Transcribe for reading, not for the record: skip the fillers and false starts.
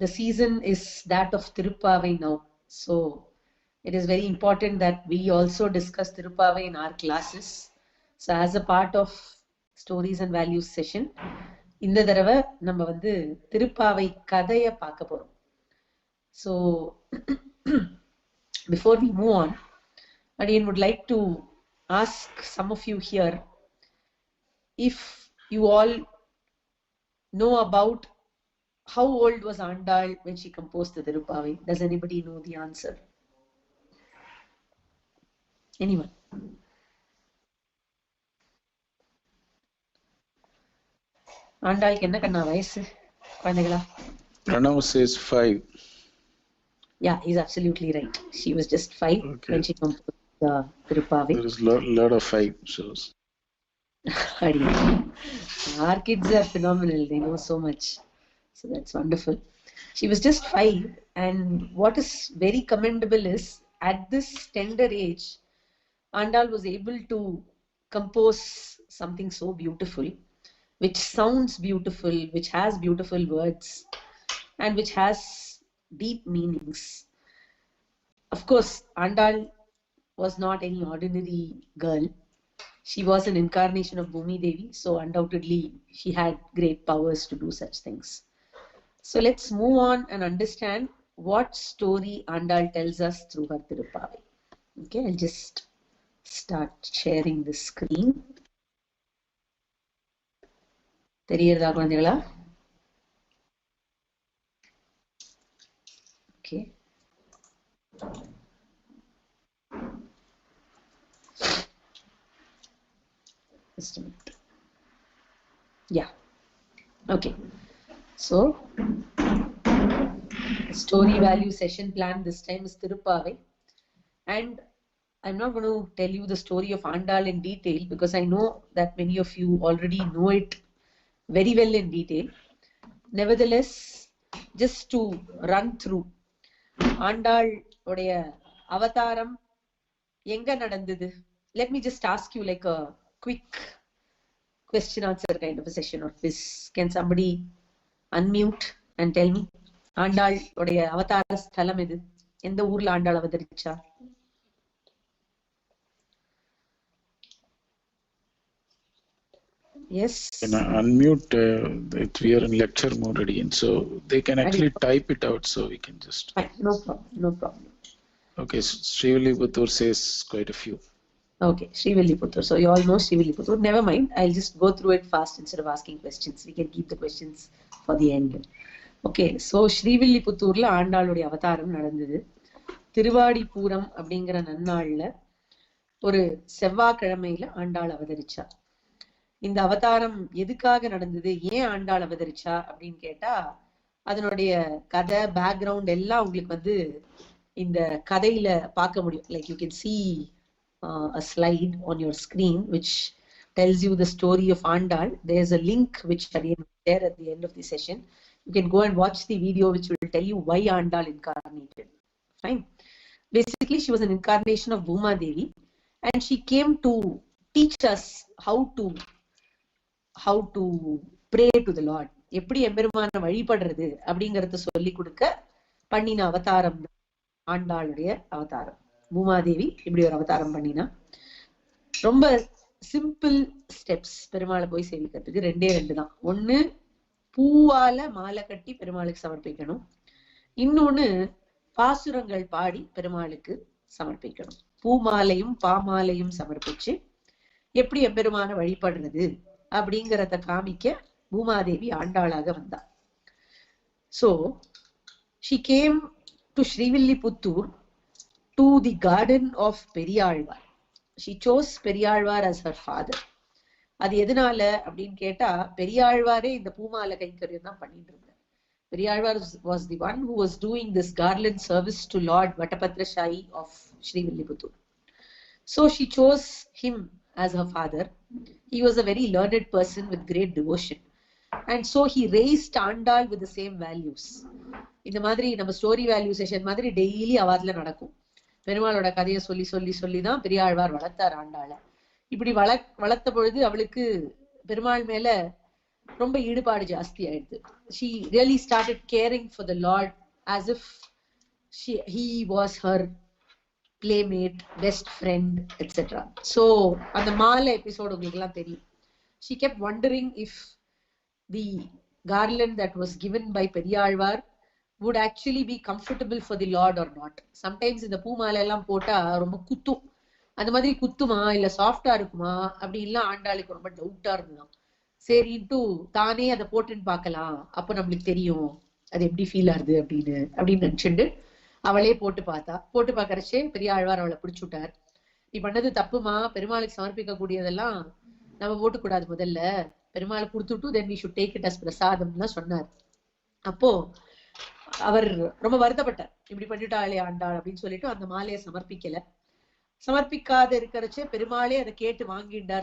the season is that of Tirupavai now. So it is very important that we also discuss Tirupavai in our classes. So as a part of stories and values session, இந்த தடவை நம்ம வந்து திருப்பாவை கதையை பார்க்க போறோம். So before we move on, Adiyan would like to ask some of you here if you all know about how old was Andal when she composed the Tirupavai. Does anybody know the answer? Anyone? Andalக்கு என்ன கண்ணா வயசு குழந்தைகளா? Pranav says 5. Yeah, he's absolutely right. She was just 5 when she composed the Tirupavai. There is lot of 5 shows. Our kids are phenomenal. They know so much. So that's wonderful. She was just 5, and what is very commendable is at this tender age, Andal was able to compose something so beautiful, which sounds beautiful, which has beautiful words, and which has deep meanings. Of course, Andal was not any ordinary girl. She was an incarnation of Bhumi Devi, so undoubtedly she had great powers to do such things. So let's move on and understand what story Andal tells us through her Tirupavai. Okay, I'll just start sharing the screen. தெரியுறதா குழந்தைகளா? Okay. Just a minute. Yeah. Okay. So, story value session plan this time is Tirupavai. And I'm not going to tell you the story of Andal in detail because I know that many of you already know it very well in detail. Nevertheless, just to run through, Andal உடைய அவதாரம் எங்க நடந்தது? Let me just ask you like a quick question answer kind of a session of this. Can somebody unmute and tell me? Andal உடைய அவதார ஸ்தலம் எது? எந்த ஊர்ல Andal அவதரிச்சா? Yes. Can I unmute? We are in lecture mode already, and so they can actually type it out, so we can just. No problem. No problem. Okay, so Srivilliputturu says quite a few. Okay, Srivilliputturu. So you all know Srivilliputturu. Never mind. I'll just go through it fast instead of asking questions. We can keep the questions for the end. Okay, so Srivilliputturu ஆண்டாளுடைய அவதாரம் நடந்தது. திருவாடிப்பூரம் அப்படிங்கிற நன்னாள்ல ஒரு செவ்வாய்க்கிழமையில ஆண்டாள் அவதரிச்சா. இந்த அவதாரம் எதுக்காக நடந்தது, ஏன் ஆண்டாள் அவதரிச்சா அப்படின்னு கேட்டா அதனுடைய கதை பேக்ரவுண்ட் எல்லாம் உங்களுக்கு வந்து இந்த கதையில பார்க்க முடியும். Like you can see a slide on your screen which tells you the story of Andal. There's a link which I will share at the end of the session. You can go and watch the video which will tell you why Andal incarnated. Fine. Basically, she was an incarnation of Bhuma Devi, and she came to teach us how to pray to the Lord. எப்படி எம்பெருமான வழிபடுறது அப்படிங்கறத சொல்லி கொடுக்க பண்ணின அவதாரம் ஆண்டாளுடைய அவதாரம். பூமாதேவி இப்படி ஒரு அவதாரம் பண்ணினா. ரொம்ப சிம்பிள் ஸ்டெப்ஸ் பெருமாளை போய் சேவிக்கிறதுக்கு 2 தான். ஒண்ணு பூவால மாலை கட்டி பெருமாளுக்கு சமர்ப்பிக்கணும், இன்னொன்னு பாசுரங்கள் பாடி பெருமாளுக்கு சமர்ப்பிக்கணும். பூமாலையும் பாமாலையும் சமர்ப்பிச்சு எப்படி எம்பெருமான வழிபடுறது அப்படிங்கறத காமிக்க பூமாதேவி ஆண்டாளாக வந்தா. So she came to Srivilliputturu to the garden of Periyalvar. She chose Periyalvar as her father. அது எதனால அப்படின்னு கேட்டா பெரியாழ்வாரே இந்த பூமாலை கைங்கரியம் தான் பண்ணிட்டு இருந்தார். Periyalvar was the one who was doing this garland service to Lord Vatapatrashayi of Srivilliputturu. So she chose him as her father. He was a very learned person with great devotion. And so he raised Andal with the same values. இந்த மாதிரி நம்ம story value session மாதிரி daily அவார்ட்ல நடக்கும். பெருமாளோட கதையை சொல்லி சொல்லி சொல்லி தான் பெரியாழ்வார் வளர்த்தார் ஆண்டாளை. இப்படி வளர்த்த பொழுது அவளுக்கு பெருமாள் மேல ரொம்ப ஈடுபாடு ஜாஸ்தி ஆயிடுது. She really started caring for the Lord as if he was her playmate, best friend, etc. So அந்த மாலை எபிசோடு உங்களுக்கு எல்லாம் தெரியும். She kept wondering if the garland that was given by Periyazhwar would actually be comfortable for the Lord or not. Sometimes இந்த பூ மாலை எல்லாம் போட்டா ரொம்ப குத்தும், அந்த மாதிரி குத்துமா இல்ல சாஃப்டா இருக்குமா அப்படி எல்லாம் ஆண்டாளுக்கு ரொம்ப டவுட்டா இருந்ததாம். சரின்ட்டு தானே அதை போட்டுன்னு பார்க்கலாம், அப்ப நம்மளுக்கு தெரியும் அது எப்படி ஃபீல் ஆகுது அப்படின்னு நினைச்சுட்டு அவளே போட்டு பார்க்கறச்சே பெரியாழ்வார் அவளை பிடிச்சு விட்டார். நீ பண்ணது தப்புமா, பெருமாளுக்கு சமர்ப்பிக்க கூடியதெல்லாம் நம்ம போட்டுக்கூடாது, முதல்ல பெருமாளை கொடுத்துட்டு then we should take it as பிரசாதம்னு சொன்னார். அப்போ அவர் ரொம்ப வருத்தப்பட்டார், இப்படி பண்ணிட்டாளே ஆண்டாள் அப்படின்னு சொல்லிட்டு அந்த மாலையை சமர்ப்பிக்காத இருக்கிறச்சே பெருமாளே அதை கேட்டு வாங்கிட்டார்.